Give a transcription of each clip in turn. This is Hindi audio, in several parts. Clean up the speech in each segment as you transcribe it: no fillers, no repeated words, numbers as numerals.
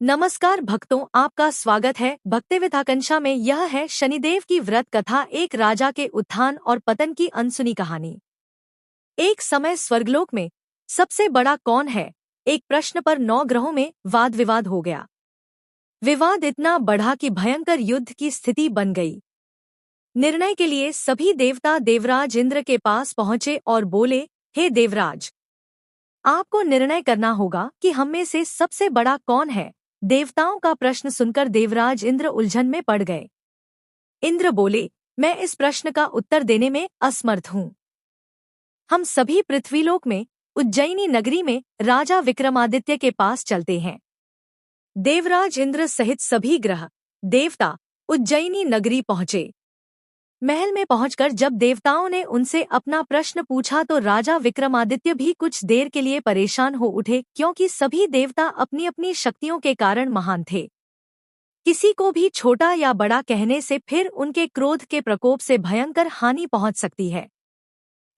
नमस्कार भक्तों, आपका स्वागत है भक्ति विद आकांक्षा में। यह है शनिदेव की व्रत कथा, एक राजा के उत्थान और पतन की अनसुनी कहानी। एक समय स्वर्गलोक में सबसे बड़ा कौन है, एक प्रश्न पर 9 ग्रहों में वाद विवाद हो गया। विवाद इतना बढ़ा कि भयंकर युद्ध की स्थिति बन गई। निर्णय के लिए सभी देवता देवराज इंद्र के पास पहुंचे और बोले, हे देवराज, आपको निर्णय करना होगा कि हम में से सबसे बड़ा कौन है। देवताओं का प्रश्न सुनकर देवराज इंद्र उलझन में पड़ गए। इंद्र बोले, मैं इस प्रश्न का उत्तर देने में असमर्थ हूँ। हम सभी पृथ्वीलोक में उज्जैनी नगरी में राजा विक्रमादित्य के पास चलते हैं। देवराज इंद्र सहित सभी ग्रह देवता उज्जैनी नगरी पहुंचे। महल में पहुंचकर जब देवताओं ने उनसे अपना प्रश्न पूछा तो राजा विक्रमादित्य भी कुछ देर के लिए परेशान हो उठे, क्योंकि सभी देवता अपनी अपनी शक्तियों के कारण महान थे। किसी को भी छोटा या बड़ा कहने से फिर उनके क्रोध के प्रकोप से भयंकर हानि पहुंच सकती है।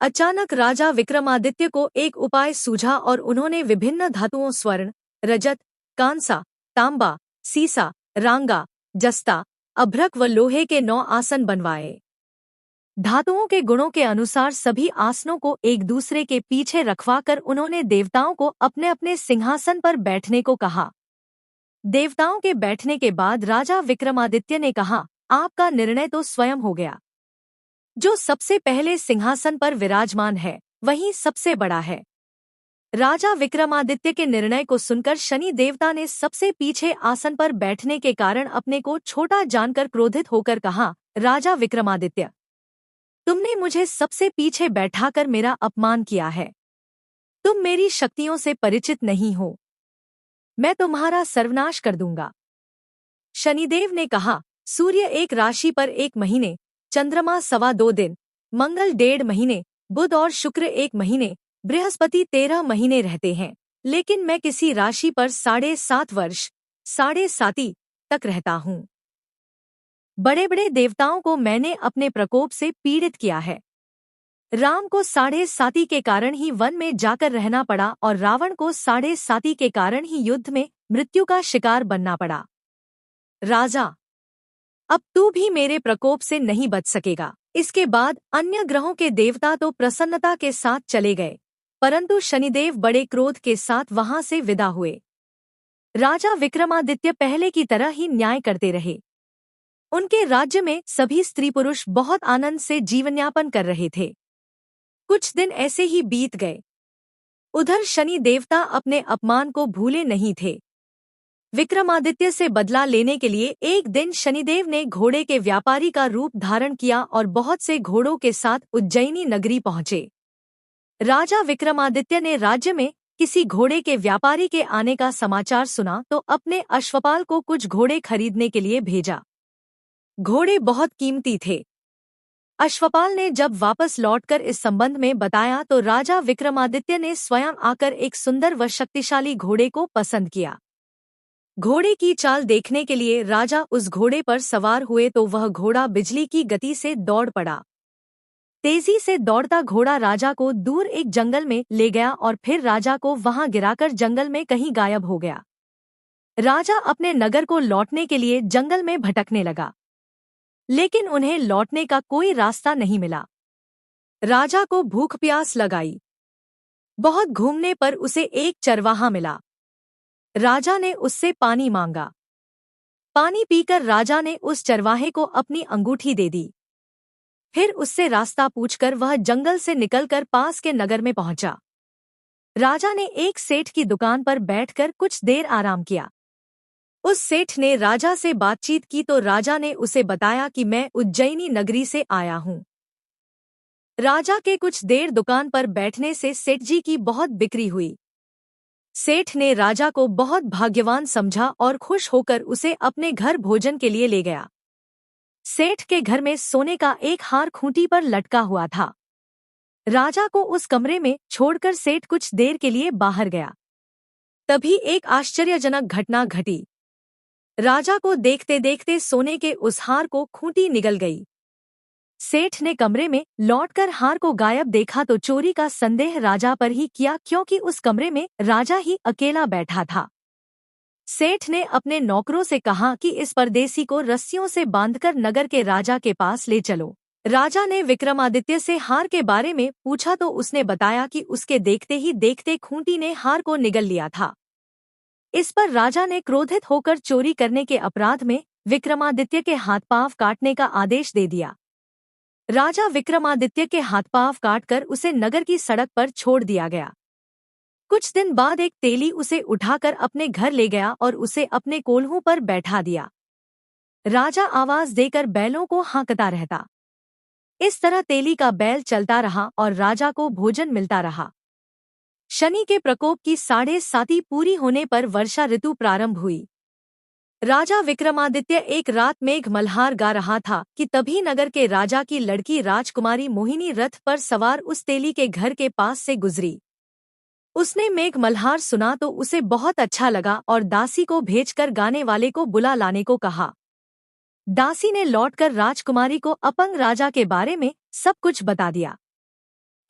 अचानक राजा विक्रमादित्य को एक उपाय सूझा और उन्होंने विभिन्न धातुओं स्वर्ण, रजत, कांसा, तांबा, सीसा, रांगा, जस्ता, अभ्रक व लोहे के 9 आसन बनवाए। धातुओं के गुणों के अनुसार सभी आसनों को एक दूसरे के पीछे रखवाकर उन्होंने देवताओं को अपने अपने सिंहासन पर बैठने को कहा। देवताओं के बैठने के बाद राजा विक्रमादित्य ने कहा, आपका निर्णय तो स्वयं हो गया। जो सबसे पहले सिंहासन पर विराजमान है वही सबसे बड़ा है। राजा विक्रमादित्य के निर्णय को सुनकर शनि देवता ने सबसे पीछे आसन पर बैठने के कारण अपने को छोटा जानकर क्रोधित होकर कहा, राजा विक्रमादित्य, तुमने मुझे सबसे पीछे बैठाकर मेरा अपमान किया है। तुम मेरी शक्तियों से परिचित नहीं हो। मैं तुम्हारा सर्वनाश कर दूंगा। शनिदेव ने कहा, सूर्य एक राशि पर 1 महीने, चंद्रमा 2.25 दिन, मंगल 1.5 महीने, बुध और शुक्र 1 महीने, बृहस्पति 13 महीने रहते हैं, लेकिन मैं किसी राशि पर 7.5 वर्ष 7.5 तक रहता हूँ। बड़े बड़े देवताओं को मैंने अपने प्रकोप से पीड़ित किया है। राम को 7.5 के कारण ही वन में जाकर रहना पड़ा और रावण को 7.5 के कारण ही युद्ध में मृत्यु का शिकार बनना पड़ा। राजा, अब तू भी मेरे प्रकोप से नहीं बच सकेगा। इसके बाद अन्य ग्रहों के देवता तो प्रसन्नता के साथ चले गए, परंतु शनिदेव बड़े क्रोध के साथ वहां से विदा हुए। राजा विक्रमादित्य पहले की तरह ही न्याय करते रहे। उनके राज्य में सभी स्त्री पुरुष बहुत आनंद से जीवनयापन कर रहे थे। कुछ दिन ऐसे ही बीत गए। उधर शनि देवता अपने अपमान को भूले नहीं थे। विक्रमादित्य से बदला लेने के लिए एक दिन शनिदेव ने घोड़े के व्यापारी का रूप धारण किया और बहुत से घोड़ों के साथ उज्जैनी नगरी पहुंचे। राजा विक्रमादित्य ने राज्य में किसी घोड़े के व्यापारी के आने का समाचार सुना तो अपने अश्वपाल को कुछ घोड़े खरीदने के लिए भेजा। घोड़े बहुत कीमती थे। अश्वपाल ने जब वापस लौटकर इस संबंध में बताया तो राजा विक्रमादित्य ने स्वयं आकर एक सुंदर व शक्तिशाली घोड़े को पसंद किया। घोड़े की चाल देखने के लिए राजा उस घोड़े पर सवार हुए तो वह घोड़ा बिजली की गति से दौड़ पड़ा। तेजी से दौड़ता घोड़ा राजा को दूर एक जंगल में ले गया और फिर राजा को वहां गिराकर जंगल में कहीं गायब हो गया। राजा अपने नगर को लौटने के लिए जंगल में भटकने लगा, लेकिन उन्हें लौटने का कोई रास्ता नहीं मिला। राजा को भूख प्यास लगाई। बहुत घूमने पर उसे एक चरवाहा मिला। राजा ने उससे पानी मांगा। पानी पीकर राजा ने उस चरवाहे को अपनी अंगूठी दे दी। फिर उससे रास्ता पूछकर वह जंगल से निकलकर पास के नगर में पहुंचा। राजा ने एक सेठ की दुकान पर बैठकर कुछ देर आराम किया। उस सेठ ने राजा से बातचीत की तो राजा ने उसे बताया कि मैं उज्जैनी नगरी से आया हूँ। राजा के कुछ देर दुकान पर बैठने से सेठ जी की बहुत बिक्री हुई। सेठ ने राजा को बहुत भाग्यवान समझा और खुश होकर उसे अपने घर भोजन के लिए ले गया। सेठ के घर में सोने का एक हार खूंटी पर लटका हुआ था। राजा को उस कमरे में छोड़कर सेठ कुछ देर के लिए बाहर गया। तभी एक आश्चर्यजनक घटना घटी। राजा को देखते देखते सोने के उस हार को खूंटी निगल गई। सेठ ने कमरे में लौटकर हार को गायब देखा तो चोरी का संदेह राजा पर ही किया, क्योंकि उस कमरे में राजा ही अकेला बैठा था। सेठ ने अपने नौकरों से कहा कि इस परदेसी को रस्सियों से बांधकर नगर के राजा के पास ले चलो। राजा ने विक्रमादित्य से हार के बारे में पूछा तो उसने बताया कि उसके देखते ही देखते खूंटी ने हार को निगल लिया था। इस पर राजा ने क्रोधित होकर चोरी करने के अपराध में विक्रमादित्य के हाथ पांव काटने का आदेश दे दिया। राजा विक्रमादित्य के हाथ पांव काटकर उसे नगर की सड़क पर छोड़ दिया गया। कुछ दिन बाद एक तेली उसे उठाकर अपने घर ले गया और उसे अपने कोल्हू पर बैठा दिया। राजा आवाज देकर बैलों को हाँकता रहता। इस तरह तेली का बैल चलता रहा और राजा को भोजन मिलता रहा। शनि के प्रकोप की 7.5 पूरी होने पर वर्षा ऋतु प्रारंभ हुई। राजा विक्रमादित्य एक रात मेघ मल्हार गा रहा था कि तभी नगर के राजा की लड़की राजकुमारी मोहिनी रथ पर सवार उस तेली के घर के पास से गुजरी। उसने मेघ मल्हार सुना तो उसे बहुत अच्छा लगा और दासी को भेजकर गाने वाले को बुला लाने को कहा। दासी ने लौटकर राजकुमारी को अपंग राजा के बारे में सब कुछ बता दिया।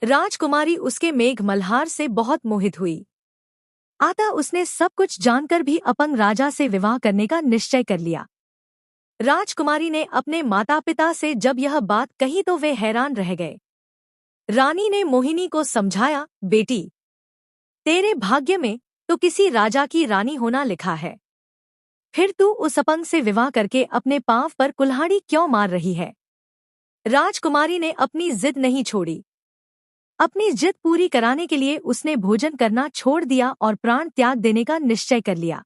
राजकुमारी उसके मेघ मल्हार से बहुत मोहित हुई। अतः उसने सब कुछ जानकर भी अपंग राजा से विवाह करने का निश्चय कर लिया। राजकुमारी ने अपने माता पिता से जब यह बात कही तो वे हैरान रह गए। रानी ने मोहिनी को समझाया, बेटी, तेरे भाग्य में तो किसी राजा की रानी होना लिखा है, फिर तू उस अपंग से विवाह करके अपने पांव पर कुल्हाड़ी क्यों मार रही है। राजकुमारी ने अपनी जिद नहीं छोड़ी। अपनी जिद पूरी कराने के लिए उसने भोजन करना छोड़ दिया और प्राण त्याग देने का निश्चय कर लिया।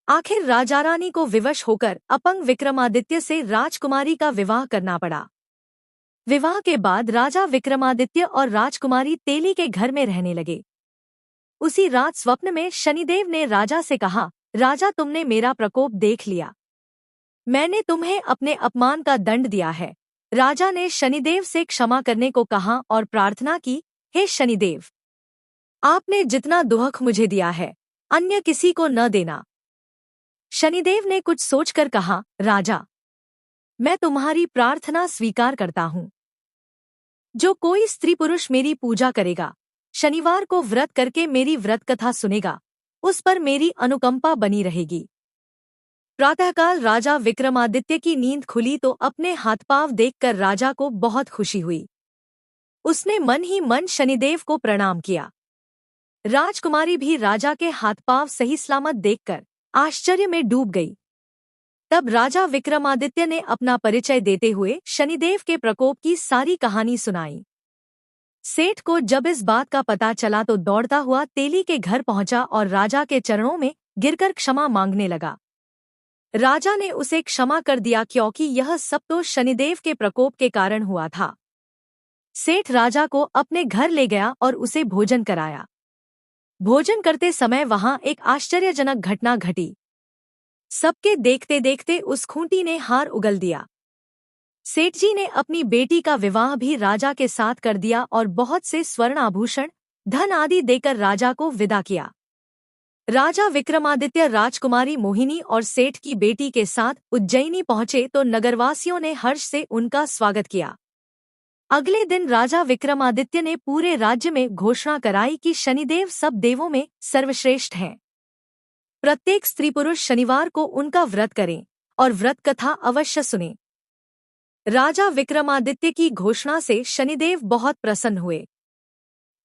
आखिर राजा रानी को विवश होकर अपंग विक्रमादित्य से राजकुमारी का विवाह करना पड़ा। विवाह के बाद राजा विक्रमादित्य और राजकुमारी तेली के घर में रहने लगे। उसी रात स्वप्न में शनिदेव ने राजा से कहा, राजा, तुमने मेरा प्रकोप देख लिया। मैंने तुम्हें अपने अपमान का दंड दिया है। राजा ने शनिदेव से क्षमा करने को कहा और प्रार्थना की, हे शनिदेव, आपने जितना दुख मुझे दिया है अन्य किसी को न देना। शनिदेव ने कुछ सोचकर कहा, राजा, मैं तुम्हारी प्रार्थना स्वीकार करता हूँ। जो कोई स्त्री पुरुष मेरी पूजा करेगा, शनिवार को व्रत करके मेरी व्रत कथा सुनेगा, उस पर मेरी अनुकंपा बनी रहेगी। प्रातःकाल राजा विक्रमादित्य की नींद खुली तो अपने हाथ पांव देखकर राजा को बहुत खुशी हुई। उसने मन ही मन शनिदेव को प्रणाम किया। राजकुमारी भी राजा के हाथ पांव सही सलामत देखकर आश्चर्य में डूब गई। तब राजा विक्रमादित्य ने अपना परिचय देते हुए शनिदेव के प्रकोप की सारी कहानी सुनाई। सेठ को जब इस बात का पता चला तो दौड़ता हुआ तेली के घर पहुंचा और राजा के चरणों में गिरकर क्षमा मांगने लगा। राजा ने उसे क्षमा कर दिया क्योंकि यह सब तो शनिदेव के प्रकोप के कारण हुआ था। सेठ राजा को अपने घर ले गया और उसे भोजन कराया। भोजन करते समय वहां एक आश्चर्यजनक घटना घटी। सबके देखते देखते उस खूंटी ने हार उगल दिया। सेठ जी ने अपनी बेटी का विवाह भी राजा के साथ कर दिया और बहुत से स्वर्ण आभूषण, धन आदि देकर राजा को विदा किया। राजा विक्रमादित्य राजकुमारी मोहिनी और सेठ की बेटी के साथ उज्जैनी पहुंचे तो नगरवासियों ने हर्ष से उनका स्वागत किया। अगले दिन राजा विक्रमादित्य ने पूरे राज्य में घोषणा कराई कि शनिदेव सब देवों में सर्वश्रेष्ठ हैं। प्रत्येक स्त्री पुरुष शनिवार को उनका व्रत करें और व्रत कथा अवश्य सुने। राजा विक्रमादित्य की घोषणा से शनिदेव बहुत प्रसन्न हुए।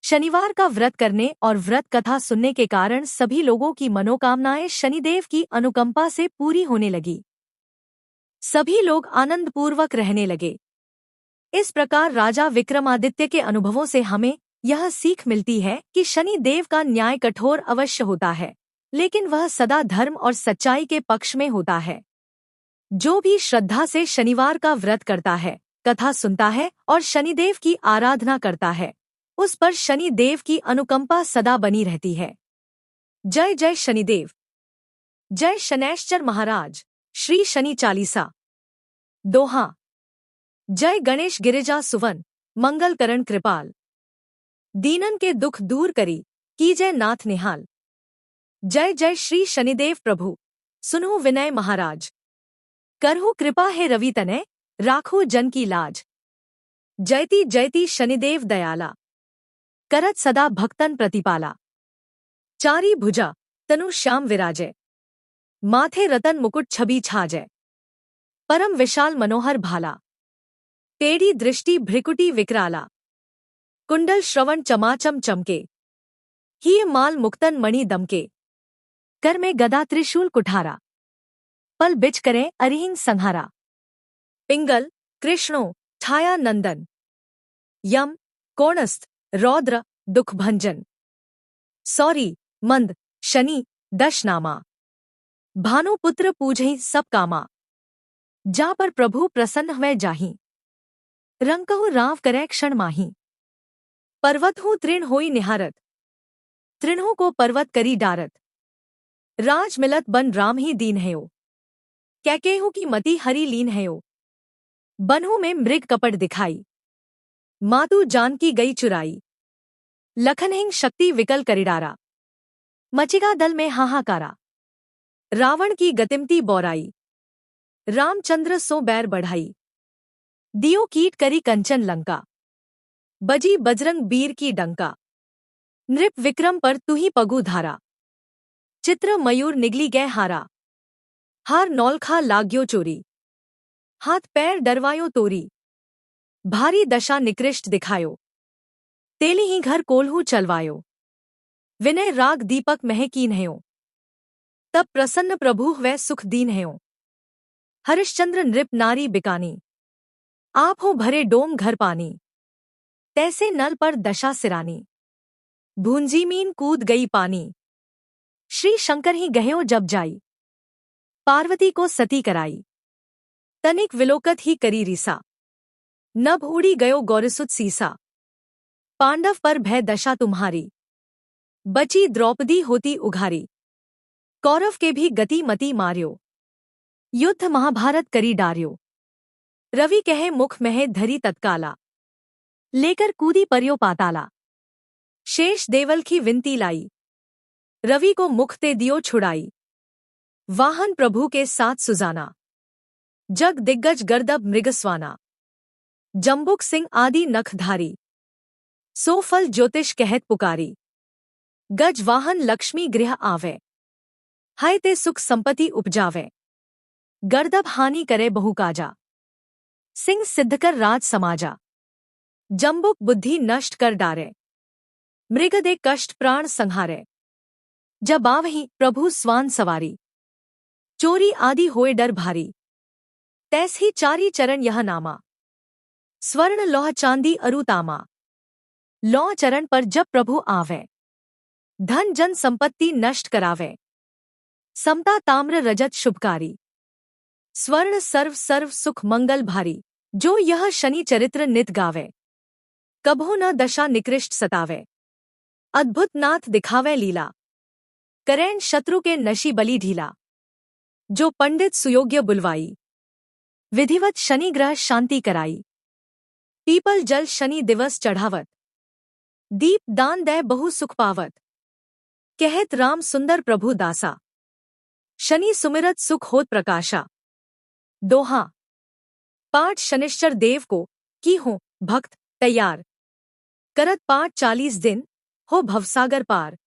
शनिवार का व्रत करने और व्रत कथा सुनने के कारण सभी लोगों की मनोकामनाएं शनिदेव की अनुकंपा से पूरी होने लगी। सभी लोग आनंदपूर्वक रहने लगे। इस प्रकार राजा विक्रमादित्य के अनुभवों से हमें यह सीख मिलती है कि शनि देव का न्याय कठोर अवश्य होता है, लेकिन वह सदा धर्म और सच्चाई के पक्ष में होता है। जो भी श्रद्धा से शनिवार का व्रत करता है, कथा सुनता है और शनिदेव की आराधना करता है, उस पर शनि देव की अनुकंपा सदा बनी रहती है। जय जय शनिदेव। जय शनैश्चर महाराज। श्री शनि चालीसा। दोहा। जय गणेश गिरिजा सुवन, मंगल करण कृपाल। दीनन के दुख दूर करी, कीजय नाथ निहाल। जय जय श्री शनिदेव प्रभु, सुनहु विनय महाराज। करहु कृपा है रवि तनय, राखो जन की लाज। जयति जयति शनिदेव दयाला, करत सदा भक्तन प्रतिपाला। चारी भुजा, तनु श्याम विराजय। माथे रतन मुकुट छवि छाजय, परम विशाल मनोहर भाला, टेढ़ी दृष्टि भ्रिकुटी विकराला, कुंडल श्रवण चमाचम चमके, हीय माल मुक्तन मणि दमके, कर में गदा त्रिशूल कुठारा, पल बिच करें अरिहिंग संहारा, पिंगल कृष्णो छाया नंदन, यम कोणस्थ रौद्र दुख भंजन, सौरी मंद शनि दशनामा, भानुपुत्र पूजहि सब कामा, जा पर प्रभु प्रसन्न हुए जाहि, रंग कहु राव करे क्षण माही, पर्वत हूँ तृण होई निहारत, तृणों को पर्वत करी डारत, राज मिलत बन राम ही दीन है, कैकेहू की मति हरि लीन है, बनहू में मृग कपट दिखाई, मातु जानकी गई चुराई, लखनहिंग शक्ति विकल करिडारा, मचिका दल में हाहाकारा, रावण की गतिमती बौराई, रामचंद्र सो बैर बढ़ाई, दियो कीट करी कंचन लंका, बजी बजरंग बीर की डंका, नृप विक्रम पर तुही पगु धारा, चित्र मयूर निगली गए हारा, हार नौलखा लाग्यो चोरी, हाथ पैर डरवायो तोरी, भारी दशा निकृष्ट दिखायो, तेली ही घर कोल्हू चलवायो, विनय राग दीपक महकीन हयो, तब प्रसन्न प्रभु वै सुख दीन हयो, हरिश्चंद्र नृप नारी बिकानी, आप हो भरे डोम घर पानी, तैसे नल पर दशा सिरानी, भूंजी मीन कूद गई पानी, श्री शंकर ही गहयो जब जाई, पार्वती को सती कराई, तनिक विलोकत ही करी रीसा, नभ उड़ी गयो गौरसुत सीसा, पांडव पर भय दशा तुम्हारी, बची द्रौपदी होती उघारी, कौरव के भी गति मति मार्यो, युद्ध महाभारत करी डार्यो, रवि कहे मुख महे धरी तत्काला, लेकर कूदी पर्यो पाताला, शेष देवल की विनती लाई, रवि को मुख ते दियो छुड़ाई, वाहन प्रभु के साथ सुजाना, जग दिग्गज गर्दब मृगस्वाना, जम्बुक सिंह आदि नखधारी, सोफल ज्योतिष कहत पुकारी, गज वाहन लक्ष्मी गृह आवे, हाय ते सुख संपत्ति उपजावे, गर्दब हानि करे बहु काजा, सिंह सिद्ध कर राज समाजा, जम्बुक बुद्धि नष्ट कर डारे, मृग दे कष्ट प्राण संहारे, जब आवहीं प्रभु स्वान सवारी, चोरी आदि होए डर भारी, तैस ही चारी चरण यह नामा, स्वर्ण लौह चांदी अरु तामा, लौह चरण पर जब प्रभु आवे, धन जन संपत्ति नष्ट करावे, समता ताम्र रजत शुभकारी, स्वर्ण सर्व सर्व सुख मंगल भारी, जो यह शनि चरित्र नित गावे, कभो न दशा निकृष्ट सतावे, अद्भुत नाथ दिखावे लीला, करेण शत्रु के नशी बलि ढीला, जो पंडित सुयोग्य बुलवाई, विधिवत शनि ग्रह शांति कराई, पीपल जल शनि दिवस चढ़ावत, दीप दान दे बहु सुख पावत, कहत राम सुंदर प्रभु दासा, शनि सुमिरत सुख होत प्रकाशा, दोहा पाठ शनिश्चर देव को की हो भक्त तैयार, करत पाठ 40 दिन हो भवसागर पार।